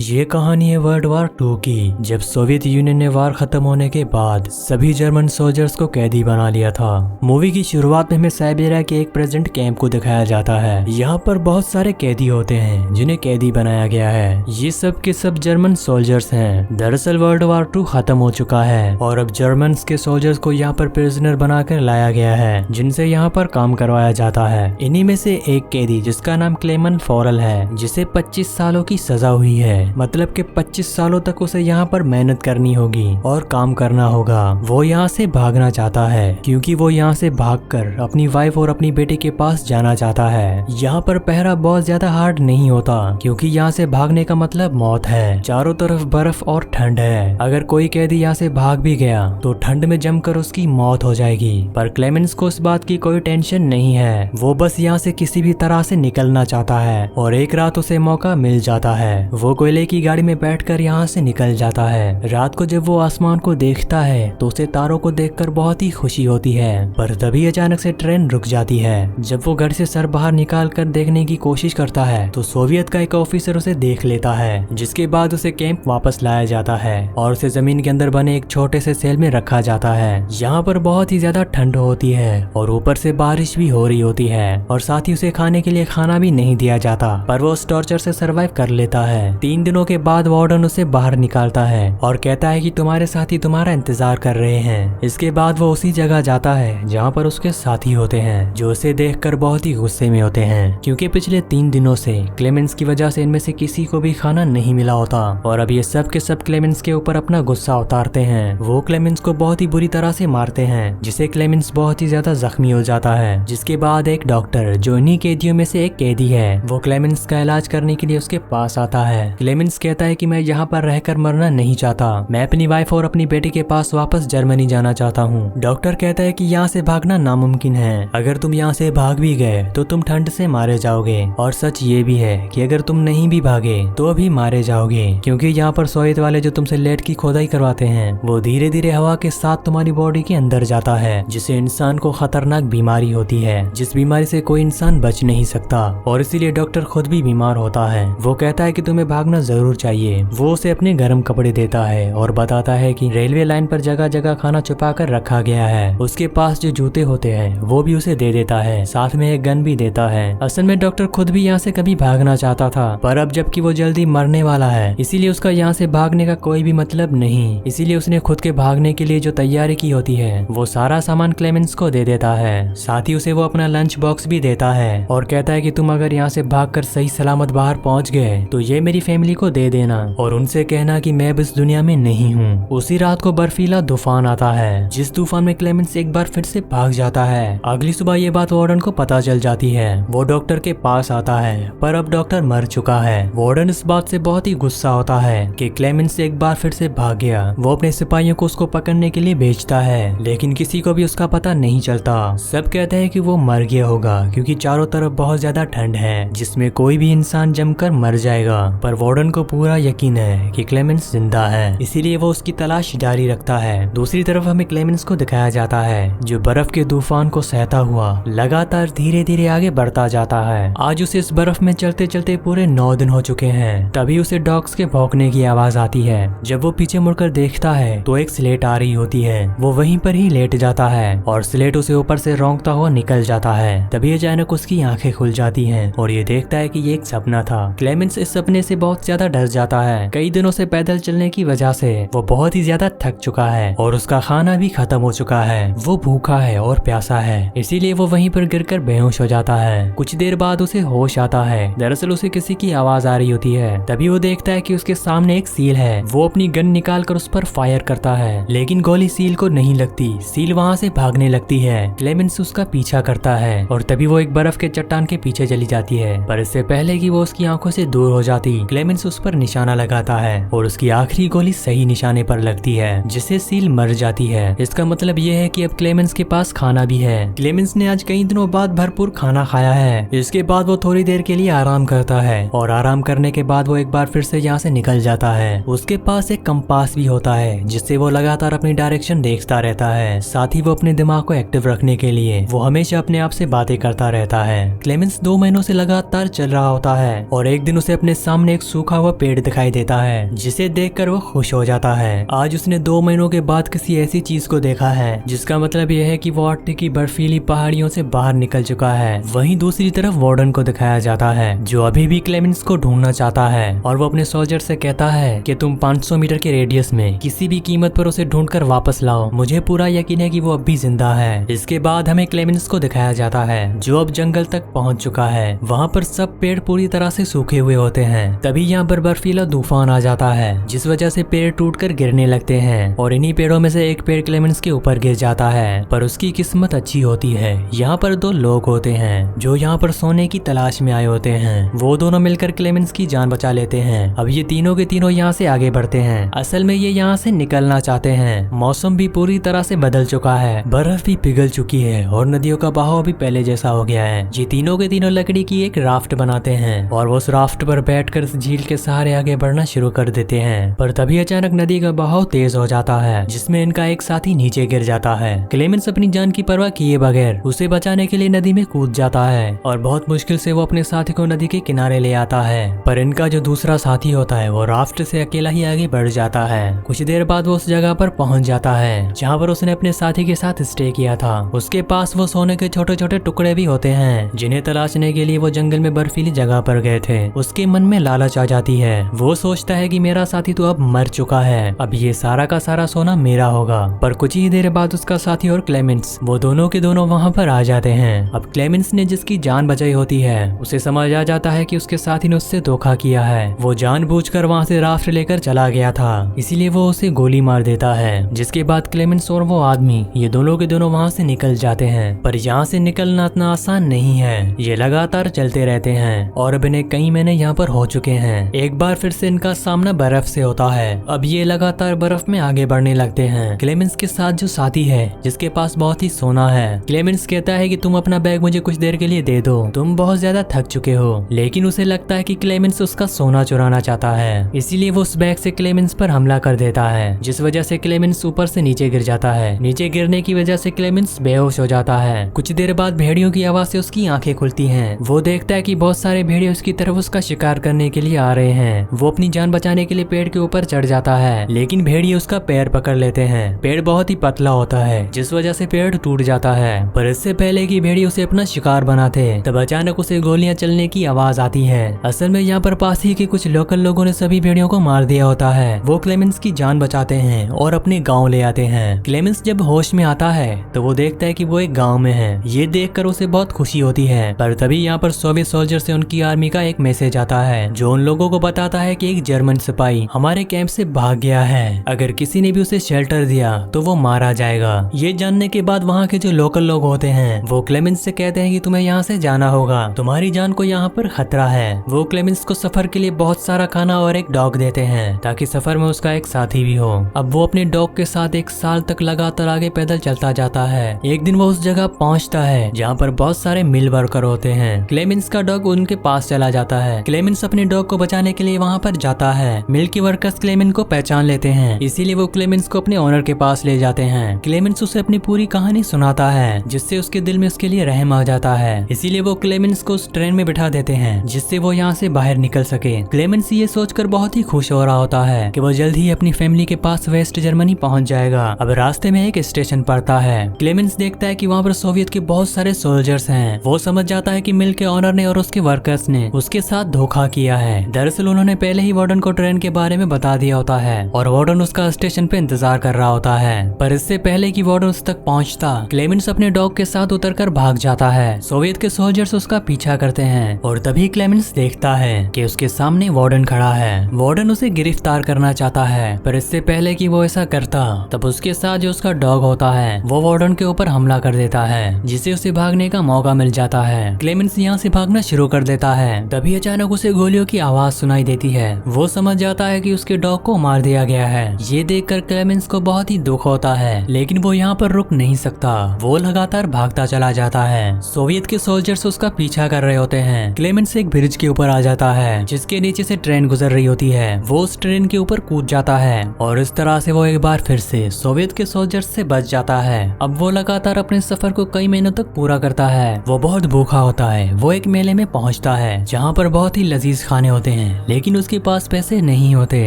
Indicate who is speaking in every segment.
Speaker 1: ये कहानी है वर्ल्ड वॉर 2 की, जब सोवियत यूनियन ने वार खत्म होने के बाद सभी जर्मन सोल्जर्स को कैदी बना लिया था। मूवी की शुरुआत में हमें साइबेरिया के एक प्रेजेंट कैंप को दिखाया जाता है। यहाँ पर बहुत सारे कैदी होते हैं जिन्हें कैदी बनाया गया है। ये सब के सब जर्मन सोल्जर्स हैं। दरअसल वर्ल्ड वॉर 2 खत्म हो चुका है और अब जर्मन के सोल्जर्स को यहाँ पर प्रिजनर बनाकर लाया गया है, जिनसे यहाँ पर काम करवाया जाता है। इन्हीं में से एक कैदी जिसका नाम क्लेमन फॉरल है, जिसे 25 सालों की सजा हुई है। मतलब कि 25 सालों तक उसे यहाँ पर मेहनत करनी होगी और काम करना होगा। वो यहाँ से भागना चाहता है क्योंकि वो यहाँ से भागकर अपनी वाइफ और अपनी बेटी के पास जाना चाहता है। यहाँ पर पहरा बहुत ज्यादा हार्ड नहीं होता क्योंकि यहाँ से भागने का मतलब मौत है। चारों तरफ बर्फ और ठंड है। अगर कोई कैदी यहाँ से भाग भी गया तो ठंड में जमकर उसकी मौत हो जाएगी। पर क्लेमेंस को इस बात की कोई टेंशन नहीं है। वो बस यहाँ से किसी भी तरह से निकलना चाहता है और एक रात उसे मौका मिल जाता है। वो कोयले की गाड़ी में बैठकर यहाँ से निकल जाता है। रात को जब वो आसमान को देखता है तो उसे तारों को देखकर बहुत ही खुशी होती है। पर तभी अचानक से ट्रेन रुक जाती है। जब वो घर से सर बाहर निकाल कर देखने की कोशिश करता है तो सोवियत का एक ऑफिसर उसे देख लेता है, जिसके बाद उसे कैंप वापस लाया जाता है और उसे जमीन के अंदर बने एक छोटे से सेल में रखा जाता है। यहाँ पर बहुत ही ज्यादा ठंड होती है और ऊपर से बारिश भी हो रही होती है और साथ ही उसे खाने के लिए खाना भी नहीं दिया जाता। पर वो उस टॉर्चर से सर्वाइव कर लेता है। 3 दिनों के बाद वार्डन उसे बाहर निकालता है और कहता है कि तुम्हारे साथी तुम्हारा इंतजार कर रहे हैं। इसके बाद वो उसी जगह जाता है जहाँ पर उसके साथी होते हैं, जो उसे देखकर बहुत ही गुस्से में होते हैं क्योंकि पिछले 3 दिनों से क्लेमेंस की वजह से इनमें से किसी को भी खाना नहीं मिला होता और अब ये सब के सब क्लेमेंस के ऊपर अपना गुस्सा उतारते हैं। वो क्लेमेंस को बहुत ही बुरी तरह से मारते हैं, जिससे क्लेमेंस बहुत ही ज्यादा जख्मी हो जाता है। जिसके बाद एक डॉक्टर जो इन्हीं कैदियों में से एक कैदी है, वो क्लेमेंस का इलाज करने के लिए उसके पास आता है। क्लेमेंस कहता है कि मैं यहाँ पर रहकर मरना नहीं चाहता, मैं अपनी वाइफ और अपनी बेटी के पास वापस जर्मनी जाना चाहता हूँ। डॉक्टर कहता है कि यहाँ से भागना नामुमकिन है। अगर तुम यहाँ से भाग भी गए तो तुम ठंड से मारे जाओगे और सच ये भी है कि अगर तुम नहीं भी भागे तो भी मारे जाओगे, क्योंकि यहाँ पर सोवियत वाले जो तुमसे लेट की खोदाई करवाते हैं वो धीरे धीरे हवा के साथ तुम्हारी बॉडी के अंदर जाता है, जिससे इंसान को खतरनाक बीमारी होती है, जिस बीमारी से कोई इंसान बच नहीं सकता और इसीलिए डॉक्टर खुद भी बीमार होता है। वो कहता है कि तुम्हें भागना जरूर चाहिए। वो उसे अपने गर्म कपड़े देता है और बताता है कि रेलवे लाइन पर जगह जगह खाना छुपा कर रखा गया है। उसके पास जो जूते होते हैं वो भी उसे दे देता है, साथ में एक गन भी देता है। असल में डॉक्टर खुद भी यहाँ से कभी भागना चाहता था, पर अब जबकि वो जल्दी मरने वाला है इसीलिए उसका यहाँ से भागने का कोई भी मतलब नहीं। इसीलिए उसने खुद के भागने के लिए जो तैयारी की होती है वो सारा सामान क्लेमेंस को दे देता है। साथ ही उसे वो अपना लंच बॉक्स भी देता है और कहता है कि तुम अगर यहाँ से भागकर सही सलामत बाहर पहुँच गए तो ये मेरी फैमिली को दे देना और उनसे कहना कि मैं अब इस दुनिया में नहीं हूँ। उसी रात को बर्फीला तूफान आता है, जिस तूफान में क्लेमेंस एक बार फिर से भाग जाता है। अगली सुबह ये बात वार्डन को पता चल जाती है। वो डॉक्टर के पास आता है, पर अब डॉक्टर मर चुका है। वार्डन इस बात से बहुत ही गुस्सा होता है कि क्लेमेंस एक बार फिर से भाग गया। वो अपने सिपाहियों को उसको पकड़ने के लिए भेजता है, लेकिन किसी को भी उसका पता नहीं चलता। सब कहते हैं कि वो मर गया होगा क्योंकि चारों तरफ बहुत ज्यादा ठंड है जिसमें कोई भी इंसान जमकर मर जाएगा। पर वार्डन को पूरा यकीन है कि क्लेमेंस जिंदा है, इसीलिए वो उसकी तलाश जारी रखता है। दूसरी तरफ हमें क्लेमेंस को दिखाया जाता है जो बर्फ के तूफान को सहता हुआ लगातार धीरे धीरे आगे बढ़ता जाता है। आज उसे इस बर्फ में चलते चलते पूरे 9 दिन हो चुके हैं। तभी उसे डॉग्स के भौंकने की आवाज आती है। जब वो पीछे मुड़कर देखता है तो एक स्लेट आ रही होती है। वो वहीं पर ही लेट जाता है और स्लेट उसे ऊपर से रौंकता हुआ निकल जाता है। तभी अचानक उसकी आंखें खुल जाती हैं और ये देखता है कि ये एक सपना था। क्लेमेंस इस सपने से बहुत ज्यादा डर जाता है। कई दिनों से पैदल चलने की वजह से वो बहुत ही ज्यादा थक चुका है और उसका खाना भी खत्म हो चुका है। वो भूखा है और प्यासा है, इसीलिए वो वहीं पर गिरकर बेहोश हो जाता है। कुछ देर बाद उसे होश आता है। दरअसल उसे किसी की आवाज आ रही होती है। तभी वो देखता है कि उसके सामने एक सील है। वो अपनी गन निकाल कर उस पर फायर करता है, लेकिन गोली सील को नहीं लगती। सील वहाँ से भागने लगती है। क्लेमेंस उसका पीछा करता है और तभी वो एक बर्फ के चट्टान के पीछे चली जाती है। पर इससे पहले कि वो उसकी आंखों से दूर हो जाती, क्लेमेंस उस पर निशाना लगाता है और उसकी आखिरी गोली सही निशाने पर लगती है, जिससे सील मर जाती है। इसका मतलब ये है कि अब क्लेमेंस के पास खाना भी है। क्लेमेंस ने आज कई दिनों बाद भरपूर खाना खाया है। इसके बाद वो थोड़ी देर के लिए आराम करता है और आराम करने के बाद वो एक बार फिर से यहाँ से निकल जाता है। उसके पास एक कंपास भी होता है जिससे वो लगातार अपनी डायरेक्शन देखता रहता है। साथ ही वो अपने दिमाग को एक्टिव रखने के लिए वो हमेशा अपने आप से बातें करता रहता है। क्लेमेंस 2 महीनों से लगातार चल रहा होता है और एक दिन उसे अपने सामने एक सूखा सूखा हुआ पेड़ दिखाई देता है, जिसे देखकर वो खुश हो जाता है। आज उसने 2 महीनों के बाद किसी ऐसी चीज को देखा है जिसका मतलब यह है कि वो आर्कटिक की बर्फीली पहाड़ियों से बाहर निकल चुका है। वहीं दूसरी तरफ वार्डन को दिखाया जाता है, जो अभी भी क्लेमेंस को ढूंढना चाहता है और वो अपने सोल्जर से कहता है कि तुम 500 मीटर के रेडियस में किसी भी कीमत पर उसे ढूंढकर वापस लाओ, मुझे पूरा यकीन है कि वो अब भी जिंदा है। इसके बाद हमें क्लेमेंस को दिखाया जाता है, जो अब जंगल तक पहुंच चुका है। वहाँ पर सब पेड़ पूरी तरह से सूखे हुए होते हैं। तभी यहाँ पर बर्फीला तूफान आ जाता है, जिस वजह से पेड़ टूटकर गिरने लगते हैं और इन्हीं पेड़ों में से एक पेड़ क्लेमेंस के ऊपर गिर जाता है। पर उसकी किस्मत अच्छी होती है। यहाँ पर 2 लोग होते हैं जो यहाँ पर सोने की तलाश में आए होते हैं। वो दोनों मिलकर क्लेमेंस की जान बचा लेते हैं। अब ये तीनों के तीनों यहाँ से आगे बढ़ते हैं। असल में ये यहाँ से निकलना चाहते हैं। मौसम भी पूरी तरह से बदल चुका है, बर्फ भी पिघल चुकी है और नदियों का बहाव भी पहले जैसा हो गया है। ये तीनों के तीनों लकड़ी की एक राफ्ट बनाते हैं और वो उस राफ्ट पर बैठकर इस झील के सहारे आगे बढ़ना शुरू कर देते हैं। पर तभी अचानक नदी का बहाव तेज हो जाता है, जिसमें इनका एक साथी नीचे गिर जाता है। क्लेमेंस अपनी जान की परवाह किए बगैर उसे बचाने के लिए नदी में कूद जाता है और बहुत मुश्किल से वो अपने साथी को नदी के किनारे ले आता है। पर इनका जो दूसरा साथी होता है वो राफ्ट से अकेला ही आगे बढ़ जाता है। कुछ देर बाद वो उस जगह पर पहुंच जाता है जहाँ पर उसने अपने साथी के साथ स्टे किया था। उसके पास वो सोने के छोटे छोटे टुकड़े भी होते हैं, जिन्हें तलाशने के लिए वो जंगल में बर्फीली जगह पर गए थे। उसके मन में लालच आ जाती है। वो सोचता है कि मेरा साथी तो अब मर चुका है, अब ये सारा का सारा सोना मेरा होगा। पर कुछ ही देर बाद उसका साथी और क्लेमेंस वो दोनों के दोनों वहाँ पर आ जाते हैं। अब क्लेमेंस ने जिसकी जान बचाई होती है उसे समझ आ जाता है कि उसके साथी ने उससे धोखा किया है। वो जानबूझकर वहाँ से राफ्ट लेकर चला गया था, इसीलिए वो उसे गोली मार देता है। जिसके बाद क्लेमेंस और वो आदमी ये दोनों के दोनों वहाँ से निकल जाते हैं। पर यहाँ से निकलना इतना आसान नहीं है। ये लगातार चलते रहते हैं और अब इन्हें कई महीने यहाँ पर हो चुके हैं। एक बार फिर से इनका सामना बर्फ से होता है। अब ये लगातार बर्फ में आगे बढ़ने लगते हैं। क्लेमेंस के साथ जो साथी है जिसके पास बहुत ही सोना है, क्लेमेंस कहता है कि तुम अपना बैग मुझे कुछ देर के लिए दे दो, तुम बहुत ज्यादा थक चुके हो। लेकिन उसे लगता है कि क्लेमेंस उसका सोना चुराना चाहता है, इसीलिए वो उस बैग से क्लेमेंस पर हमला कर देता है, जिस वजह से क्लेमेंस ऊपर से नीचे गिर जाता है। नीचे गिरने की वजह से क्लेमेंस बेहोश हो जाता है। कुछ देर बाद भेड़ियों की आवाज से उसकी आंखें खुलती हैं। वो देखता है कि बहुत सारे भेड़िए उसकी तरफ उसका शिकार करने के लिए आ रहे हैं। वो अपनी जान बचाने के लिए पेड़ के ऊपर चढ़ जाता है, लेकिन भेड़िए उसका पैर पकड़ लेते हैं। पेड़ बहुत ही पतला होता है, जिस वजह से पेड़ टूट जाता है। पर इससे पहले कि भेड़िए उसे अपना शिकार बनाते, तब अचानक उसे गोलियां चलने की आवाज आती है। असल में यहाँ पर पास ही के कुछ लोकल लोगों ने सभी भेड़ियों को मार दिया होता है। वो क्लेमेंस की जान बचाते हैं और अपने गाँव ले आते हैं। क्लेमेंस जब होश में आता है तो वो देखता है कि वो एक गाँव में है। ये देखकर उसे बहुत खुशी होती है। पर तभी यहाँ पर सोवियत सोल्जर से उनकी आर्मी का एक मैसेज आता है, जो उन लोगों को बताता है कि एक जर्मन सिपाही हमारे कैंप से भाग गया है। अगर किसी ने भी उसे शेल्टर दिया तो वो मारा जाएगा। ये जानने के बाद वहाँ के जो लोकल लोग होते हैं वो क्लेमेंस से कहते हैं कि तुम्हें यहाँ से जाना होगा, तुम्हारी जान को यहाँ पर खतरा है। वो क्लेमेंस को सफर के लिए बहुत सारा खाना और एक डॉग देते हैं, ताकि सफर में उसका एक साथी भी हो। अब वो अपने डॉग के साथ 1 साल तक लगातार आगे पैदल चलता जाता है। एक दिन वो उस जगह पहुँचता है जहाँ पर बहुत सारे मिल वर्कर होते हैं। क्लेमेंस का डॉग उनके पास चला जाता है। क्लेमेंस अपने डॉग को बचाने के लिए वहाँ पर जाता है। मिल के वर्कर्स क्लेमेंस को पहचान लेते हैं, इसीलिए वो क्लेमेंस को अपने ओनर के पास ले जाते हैं। क्लेमेंस उसे अपनी पूरी कहानी सुनाता है, जिससे उसके दिल में उसके लिए रहम आ जाता है। इसीलिए वो क्लेमेंस को उस ट्रेन में बिठा देते हैं, जिससे वो यहाँ से बाहर निकल सके। क्लेमेंस ये सोचकर बहुत ही खुश हो रहा होता है कि वो जल्द ही अपनी फैमिली के पास वेस्ट जर्मनी पहुंच जाएगा। अब रास्ते में एक स्टेशन पड़ता है। क्लेमेंस देखता है कि वहाँ पर सोवियत के बहुत सारे सोल्जर्स हैं। वो समझ जाता है कि मिल के ऑनर ने और उसके वर्कर्स ने उसके साथ धोखा किया है। दरअसल उन्होंने पहले ही वार्डन को ट्रेन के बारे में बता दिया होता है और वार्डन उसका स्टेशन पे इंतजार कर रहा होता है। पर इससे पहले कि वार्डन उस तक पहुंचता, क्लेमेंस अपने डॉग के साथ उतरकर भाग जाता है। सोवियत के सोल्जर्स उसका पीछा करते हैं और तभी क्लेमेंस देखता है कि उसके सामने वार्डन खड़ा है। वार्डन उसे गिरफ्तार करना चाहता है, पर इससे पहले कि वो ऐसा करता, तब उसके साथ जो उसका डॉग होता है वो वार्डन के ऊपर हमला कर देता है, जिससे उसे भागने का मौका मिल जाता है। क्लेमेंस यहाँ से भागना शुरू कर देता है। तभी अचानक उसे गोलियों की आवाज सुनाई देती है। वो समझ जाता है कि उसके डॉग को मार दिया गया है। ये देखकर क्लेमेंस को बहुत ही दुख होता है, लेकिन वो यहाँ पर रुक नहीं सकता। वो लगातार भागता चला जाता है। सोवियत के सोल्जर्स उसका पीछा कर रहे होते हैं। क्लेमेंस एक ब्रिज के ऊपर आ जाता है, जिसके नीचे से ट्रेन गुजर रही होती है। वो उस ट्रेन के ऊपर कूद जाता है और इस तरह से वो एक बार फिर से सोवियत के सोल्जर्स से बच जाता है। अब वो लगातार अपने सफर को कई महीनों तक पूरा करता है। वो बहुत भूखा होता है। वो एक मेले में पहुंचता है, जहाँ पर बहुत ही लजीज खाने होते हैं। हैं, लेकिन उसके पास पैसे नहीं होते।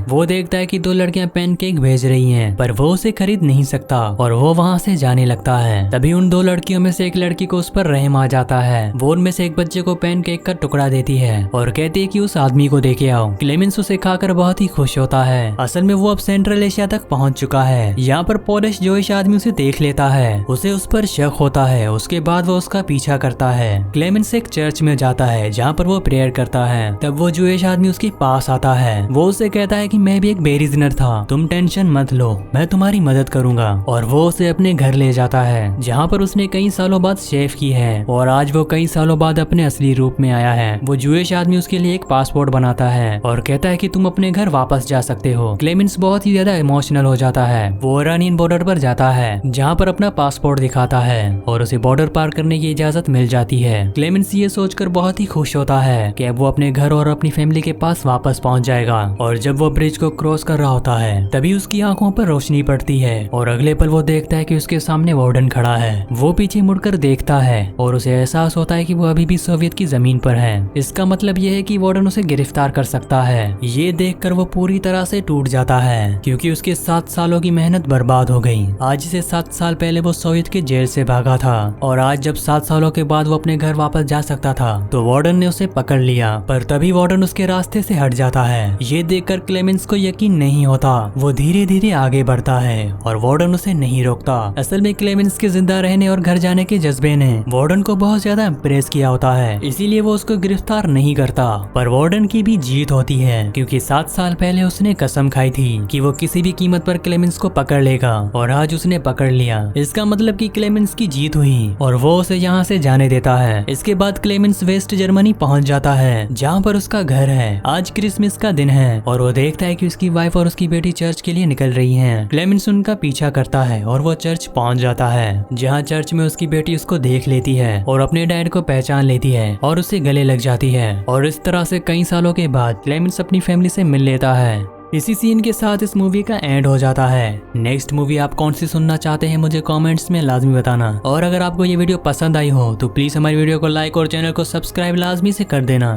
Speaker 1: वो देखता है कि 2 लड़कियां पैनकेक भेज रही हैं, पर वो उसे खरीद नहीं सकता और वो वहाँ से जाने लगता है। तभी उन 2 लड़कियों में से एक लड़की को उस पर रहम आ जाता है। वो उनमें से एक बच्चे को पैनकेक का टुकड़ा देती है और कहती है कि उस आदमी को देके आओ। क्लेमेंस उसे खाकर बहुत ही खुश होता है। असल में वो अब सेंट्रल एशिया तक पहुंच चुका है। यहाँ पर पोलिश जोइश आदमी उसे देख लेता है। उसे उस पर शक होता है। उसके बाद वो उसका पीछा करता है। क्लेमेंस एक चर्च में जाता है जहाँ पर वो प्रेयर करता है। तब वो जोइश आदमी उसके पास आता है। वो उसे कहता है कि मैं भी एक बेरिजनर था, तुम टेंशन मत लो, मैं तुम्हारी मदद करूंगा। और वो उसे अपने घर ले जाता है जहाँ पर उसने कई सालों बाद शेव की है और आज वो कई सालों बाद अपने असली रूप में आया है। वो जोइश आदमी उसके लिए एक पासपोर्ट बनाता है और कहता है कि तुम अपने घर वापस जा सकते हो। क्लेमेंस बहुत ही ज्यादा इमोशनल हो जाता है। वो इरानियन बॉर्डर पर जाता है जहाँ पर अपना पासपोर्ट दिखाता है और उसे बॉर्डर पार करने की इजाजत मिल जाती है। क्लेमेंस ये सोचकर बहुत ही खुश होता है कि अब वो अपने घर और अपनी फैमिली के पास वापस पहुंच जाएगा। और जब वो ब्रिज को क्रॉस कर रहा होता है तभी उसकी आंखों पर रोशनी पड़ती है और अगले पल वो देखता है कि उसके सामने वार्डन खड़ा है। वो पीछे मुड़कर देखता है और उसे एहसास होता है कि वो अभी भी सोवियत की जमीन पर है। इसका मतलब ये है कि वार्डन उसे गिरफ्तार कर सकता है। ये देखकर वो पूरी तरह से टूट जाता है क्योंकि उसके 7 सालों की मेहनत बर्बाद हो गई। आज से 7 साल पहले वो सोवियत के जेल से भागा था और आज जब 7 सालों के बाद वो अपने घर वापस जा सकता था तो वार्डन ने उसे पकड़ लिया। पर तभी वार्डन उसके रास्ते से हट जाता है। ये देखकर क्लेमेंस को यकीन नहीं होता। वो धीरे धीरे आगे बढ़ता है और वार्डन उसे नहीं रोकता। असल में क्लेमेंस के जिंदा रहने और घर जाने के जज्बे ने वार्डन को बहुत ज्यादा इम्प्रेस किया होता है, इसीलिए वो उसको गिरफ्तार नहीं करता। पर वार्डन की भी जीत होती है क्योंकि 7 साल पहले उसने कसम खाई थी कि वो किसी भी कीमत पर क्लेमेंस को पकड़ लेगा और आज उसने पकड़ लिया। इसका मतलब कि क्लेमेंस की जीत हुई और वो उसे यहाँ से जाने देता है। इसके बाद क्लेमेंस वेस्ट जर्मनी पहुंच जाता है जहाँ पर उसका घर है। आज क्रिसमस का दिन है और वो देखता है कि उसकी वाइफ और उसकी बेटी चर्च के लिए निकल रही हैं। क्लेमेंस उनका पीछा करता है और वो चर्च पहुंच जाता है जहाँ चर्च में उसकी बेटी उसको देख लेती है और अपने डैड को पहचान लेती है और उसे गले लग जाती है। और इस तरह से कई सालों के बाद क्लेमेंस अपनी फैमिली से मिल लेता है। इसी सीन के साथ इस मूवी का एंड हो जाता है। नेक्स्ट मूवी आप कौन सी सुनना चाहते हैं मुझे कमेंट्स में लाजमी बताना। और अगर आपको ये वीडियो पसंद आई हो तो प्लीज हमारी वीडियो को लाइक और चैनल को सब्सक्राइब लाजमी से कर देना।